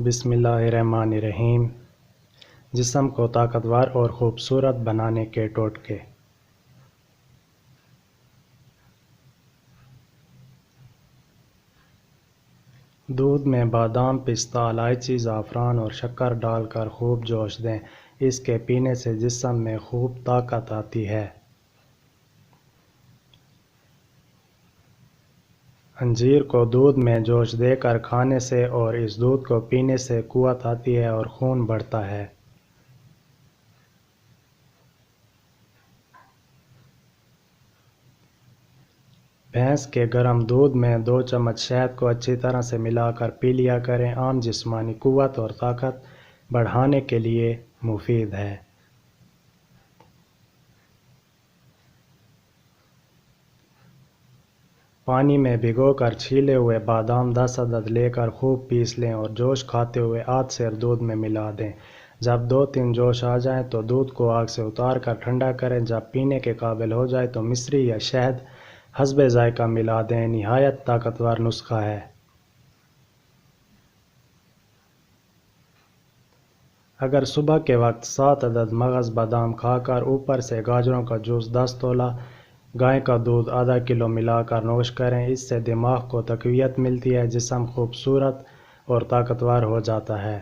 بسم اللہ الرحمن الرحیم۔ جسم کو طاقتور اور خوبصورت بنانے کے ٹوٹکے۔ دودھ میں بادام، پستہ، الائچی، زعفران اور شکر ڈال کر خوب جوش دیں۔ اس کے پینے سے جسم میں خوب طاقت آتی ہے۔ انجیر کو دودھ میں جوش دے کر کھانے سے اور اس دودھ کو پینے سے قوت آتی ہے اور خون بڑھتا ہے۔ بھینس کے گرم دودھ میں 2 چمچ شہد کو اچھی طرح سے ملا کر پی لیا کریں۔ عام جسمانی قوت اور طاقت بڑھانے کے لیے مفید ہے۔ پانی میں بھگو کر چھیلے ہوئے بادام 10 عدد لے کر خوب پیس لیں اور جوش کھاتے ہوئے آدھ سیر دودھ میں ملا دیں۔ جب 2-3 جوش آ جائیں تو دودھ کو آگ سے اتار کر ٹھنڈا کریں۔ جب پینے کے قابل ہو جائے تو مصری یا شہد حسب ذائقہ ملا دیں۔ نہایت طاقتور نسخہ ہے۔ اگر صبح کے وقت 7 عدد مغز بادام کھا کر اوپر سے گاجروں کا جوس 10 تولہ، گائے کا دودھ آدھا کلو ملا کر نوش کریں، اس سے دماغ کو تقویت ملتی ہے، جسم خوبصورت اور طاقتور ہو جاتا ہے۔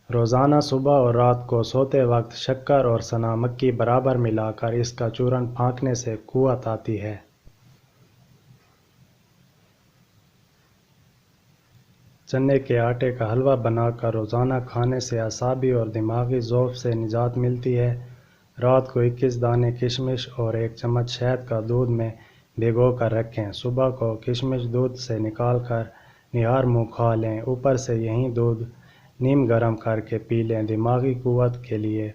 روزانہ صبح اور رات کو سوتے وقت شکر اور سنا مکی برابر ملا کر اس کا چورن پھینکنے سے قوت آتی ہے۔ چنے کے آٹے کا حلوہ بنا کر روزانہ کھانے سے اعصابی اور دماغی ضعف سے نجات ملتی ہے۔ رات کو 21 دانے کشمش اور 1 چمچ شہد کا دودھ میں بھگو کر رکھیں۔ صبح کو کشمش دودھ سے نکال کر نہار منہ کھا لیں۔ اوپر سے یہی دودھ نیم گرم کر کے پی لیں۔ دماغی قوت کے لیے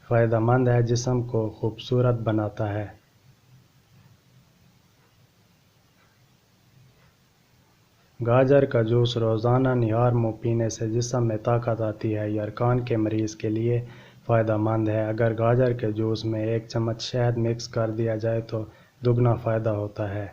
فائدہ مند ہے، جسم کو خوبصورت بناتا ہے۔ گاجر کا جوس روزانہ نہار منہ پینے سے جسم میں طاقت آتی ہے۔ یہ ارکان کے مریض کے لیے فائدہ مند ہے۔ اگر گاجر کے جوس میں 1 چمچ شہد مکس کر دیا جائے تو دگنا فائدہ ہوتا ہے۔